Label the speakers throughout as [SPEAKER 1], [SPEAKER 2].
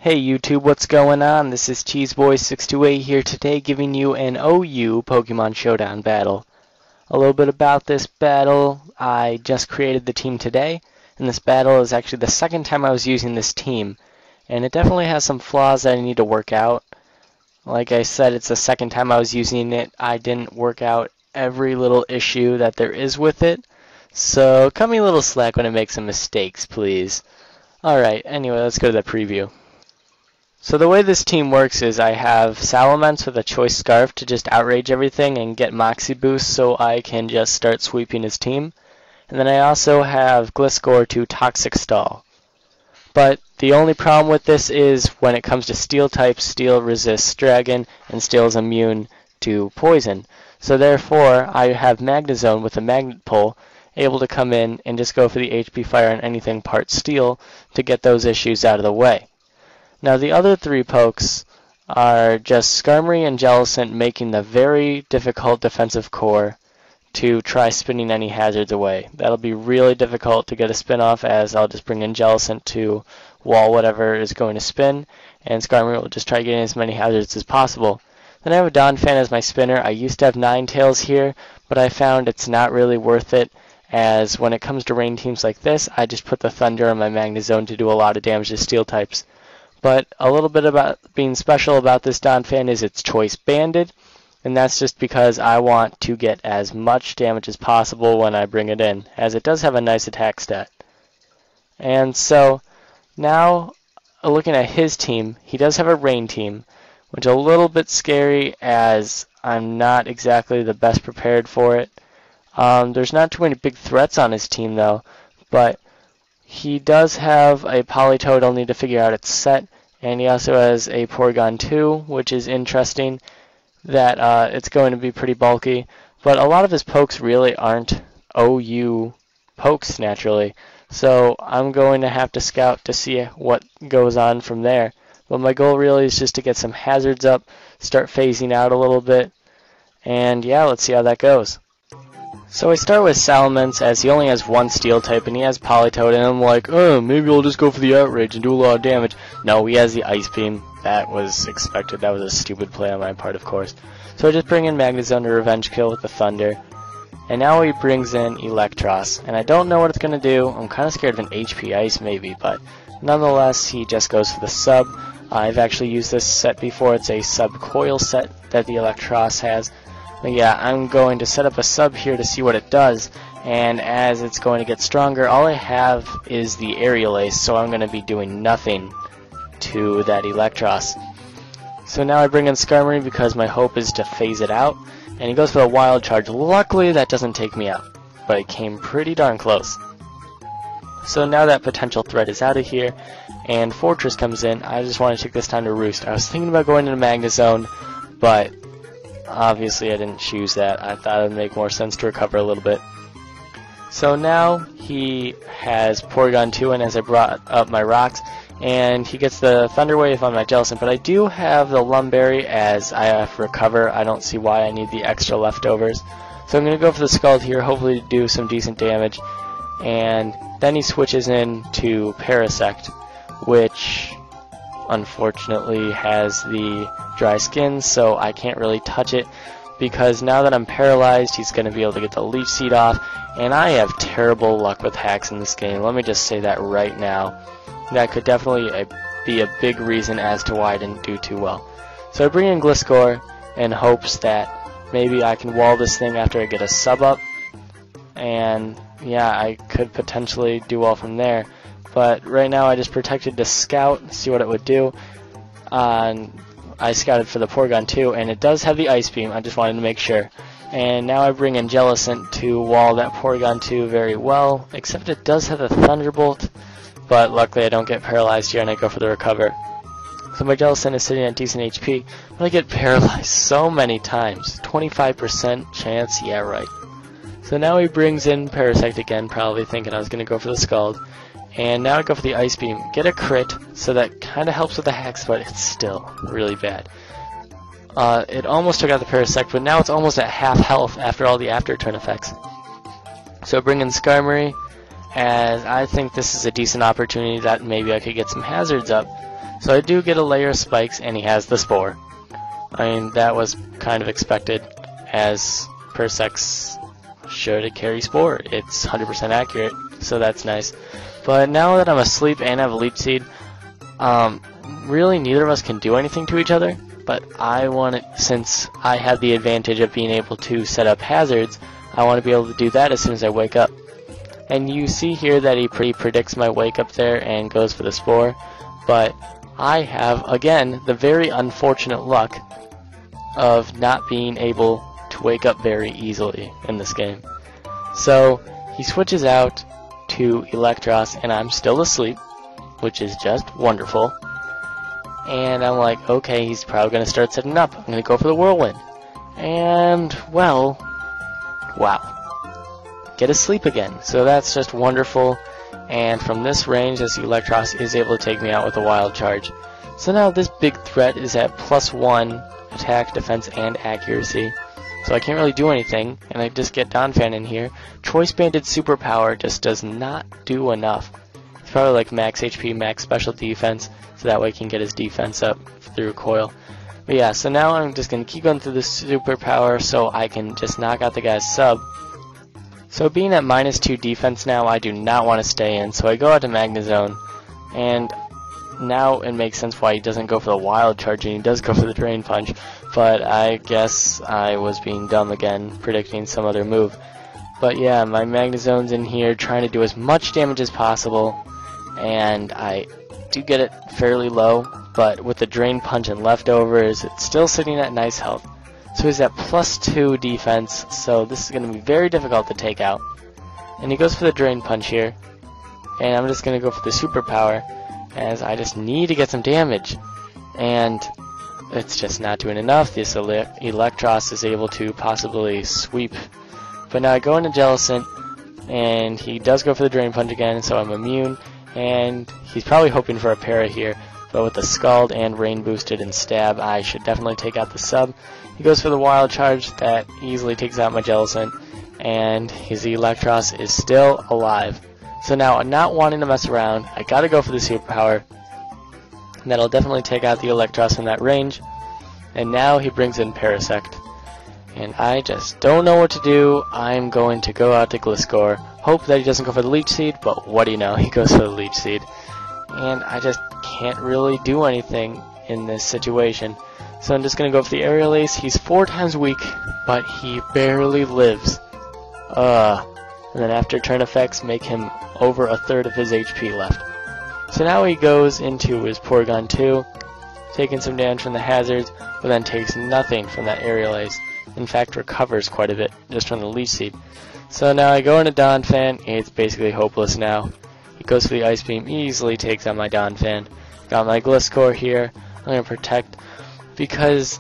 [SPEAKER 1] Hey YouTube, what's going on? This is Cheeseboy628 here today giving you an OU Pokemon Showdown battle. A little bit about this battle: I just created the team today, and this battle is actually the second time I was using this team, and it definitely has some flaws that I need to work out. Like I said, it's the second time I was using it. I didn't work out every little issue that there is with it, so cut me a little slack when I make some mistakes, please. Alright, anyway, let's go to the preview. So the way this team works is I have Salamence with a Choice Scarf to just outrage everything and get Moxie Boost so I can just start sweeping his team. And then I also have Gliscor to Toxic Stall. But the only problem with this is when it comes to Steel type, Steel resists Dragon and Steel is immune to Poison. So therefore I have Magnezone with a Magnet Pull able to come in and just go for the HP Fire on anything part Steel to get those issues out of the way. Now the other three pokes are just Skarmory and Jellicent making the very difficult defensive core to try spinning any hazards away. That'll be really difficult to get a spin off, as I'll just bring in Jellicent to wall whatever is going to spin, and Skarmory will just try getting as many hazards as possible. Then I have a Donphan as my spinner. I used to have Ninetales here, but I found it's not really worth it, as when it comes to rain teams like this, I just put the Thunder on my Magnezone to do a lot of damage to Steel types. But a little bit about being special about this Donphan is it's Choice Banded, and that's just because I want to get as much damage as possible when I bring it in, as it does have a nice attack stat. And so now, looking at his team, he does have a rain team, which is a little bit scary as I'm not exactly the best prepared for it. There's not too many big threats on his team though, but he does have a Politoed. I'll need to figure out its set, and he also has a Porygon 2, which is interesting that it's going to be pretty bulky. But a lot of his pokes really aren't OU pokes naturally, so I'm going to have to scout to see what goes on from there. But my goal really is just to get some hazards up, start phasing out a little bit, and yeah, let's see how that goes. So I start with Salamence, as he only has one Steel type and he has Politoed, and I'm like, oh, maybe I'll just go for the Outrage and do a lot of damage. No, he has the Ice Beam. That was expected. That was a stupid play on my part, of course. So I just bring in Magnezone to Revenge Kill with the Thunder. And now he brings in Eelektross, and I don't know what it's going to do. I'm kind of scared of an HP Ice maybe, but nonetheless, he just goes for the sub. I've actually used this set before. It's a sub coil set that the Eelektross has. But yeah, I'm going to set up a sub here to see what it does, and as it's going to get stronger, all I have is the Aerial Ace, so I'm going to be doing nothing to that Eelektross. So now I bring in Skarmory because my hope is to phase it out, and he goes for a Wild Charge. Luckily that doesn't take me out, but it came pretty darn close. So now that potential threat is out of here, and Fortress comes in, I just want to take this time to roost. I was thinking about going into Magnezone, but obviously I didn't choose that. I thought it would make more sense to recover a little bit. So now he has Porygon 2 in as I brought up my rocks, and he gets the Thunder Wave on my Jellicent, but I do have the Lumberry as I have to recover. I don't see why I need the extra leftovers. So I'm going to go for the Scald here, hopefully to do some decent damage. And then he switches in to Parasect, which unfortunately has the dry skin, so I can't really touch it, because now that I'm paralyzed, he's going to be able to get the Leech Seed off, and I have terrible luck with hacks in this game. Let me just say that right now. That could definitely be a big reason as to why I didn't do too well. So I bring in Gliscor in hopes that maybe I can wall this thing after I get a sub up, and yeah, I could potentially do well from there. But right now I just protected the Scout, see what it would do. I scouted for the Porygon 2, and it does have the Ice Beam. I just wanted to make sure. And now I bring in Jellicent to wall that Porygon 2 very well, except it does have the Thunderbolt, but luckily I don't get paralyzed here and I go for the recover. So my Jellicent is sitting at decent HP, but I get paralyzed so many times. 25% chance, yeah right. So now he brings in Parasect again, probably thinking I was going to go for the Scald. And now I go for the Ice Beam, get a crit, so that kind of helps with the hacks, but it's still really bad. It almost took out the Parasect, but now it's almost at half health after all the after turn effects. So I bring in Skarmory, as I think this is a decent opportunity that maybe I could get some hazards up. So I do get a layer of spikes, and he has the spore. I mean, that was kind of expected, as Persex should carry spore. It's 100% accurate, so that's nice. But now that I'm asleep and have a leech seed, really neither of us can do anything to each other. But I want it, since I have the advantage of being able to set up hazards, I want to be able to do that as soon as I wake up. And you see here that he predicts my wake up there and goes for the spore. But I have, again, the very unfortunate luck of not being able to wake up very easily in this game. So he switches out to Eelektross, and I'm still asleep, which is just wonderful. And I'm like, okay, he's probably going to start setting up. I'm going to go for the Whirlwind. And, well, wow. Get asleep again. So that's just wonderful. And from this range, this Eelektross is able to take me out with a Wild Charge. So now this big threat is at +1 attack, defense, and accuracy. So I can't really do anything, and I just get Donphan in here. Choice Banded Superpower just does not do enough. It's probably like max HP, max special defense, so that way he can get his defense up through Coil. But yeah, so now I'm just going to keep going through the superpower so I can just knock out the guy's sub. So being at -2 defense now, I do not want to stay in, so I go out to Magnezone, and now it makes sense why he doesn't go for the Wild Charge and he does go for the Drain Punch, but I guess I was being dumb again, predicting some other move. But yeah, my Magnezone's in here trying to do as much damage as possible, and I do get it fairly low, but with the Drain Punch and leftovers, it's still sitting at nice health. So he's at +2 defense, so this is going to be very difficult to take out. And he goes for the Drain Punch here, and I'm just going to go for the Superpower, as I just need to get some damage. And it's just not doing enough. This Eelektross is able to possibly sweep. But now I go into Jellicent, and he does go for the Drain Punch again, so I'm immune. And he's probably hoping for a para here, but with the Scald and Rain boosted and Stab, I should definitely take out the sub. He goes for the Wild Charge, that easily takes out my Jellicent, and his Eelektross is still alive. So now, I'm not wanting to mess around, I gotta go for the Superpower. That'll definitely take out the Eelektross from that range. And now he brings in Parasect. And I just don't know what to do. I'm going to go out to Gliscor. Hope that he doesn't go for the Leech Seed, but what do you know, he goes for the Leech Seed. And I just can't really do anything in this situation. So I'm just going to go for the Aerial Ace. He's 4 times weak, but he barely lives. And then after turn effects, make him over 1/3 of his HP left. So now he goes into his Porygon 2, taking some damage from the hazards, but then takes nothing from that Aerial Ace. In fact, recovers quite a bit just from the Leech Seed. So now I go into Donphan, it's basically hopeless now. He goes for the Ice Beam, easily takes out my Donphan. Got my Gliscor here, I'm going to protect, because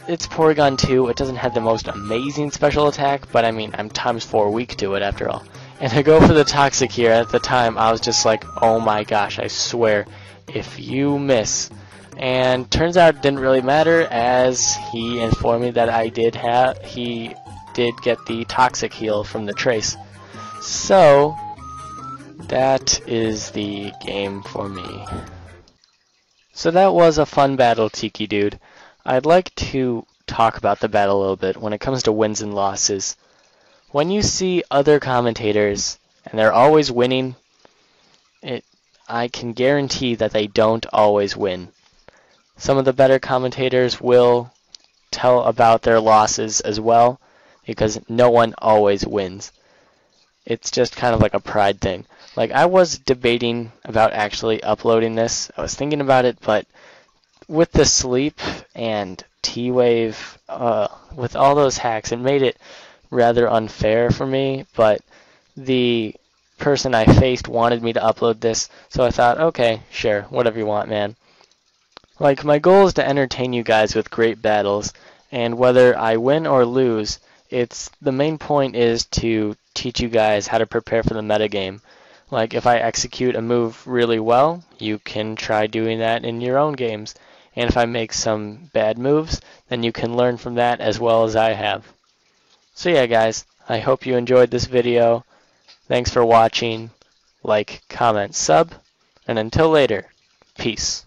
[SPEAKER 1] it's Porygon 2, it doesn't have the most amazing special attack, but I mean, I'm ×4 weak to it after all. And I go for the Toxic here. At the time, I was just like, oh my gosh, I swear, if you miss. And turns out it didn't really matter, as he informed me that he did get the Toxic heal from the Trace. So that is the game for me. So that was a fun battle, Tiki Dude. I'd like to talk about the battle a little bit when it comes to wins and losses. When you see other commentators and they're always winning, I can guarantee that they don't always win. Some of the better commentators will tell about their losses as well, because no one always wins. It's just kind of like a pride thing. Like, I was debating about actually uploading this. I was thinking about it, but with the sleep and T-Wave, with all those hacks, it made it rather unfair for me, but the person I faced wanted me to upload this, so I thought, okay, sure, whatever you want, man. Like, my goal is to entertain you guys with great battles, and whether I win or lose, the main point is to teach you guys how to prepare for the metagame. Like, if I execute a move really well, you can try doing that in your own games. And if I make some bad moves, then you can learn from that as well as I have. So yeah, guys, I hope you enjoyed this video. Thanks for watching. Like, comment, sub, and until later, peace.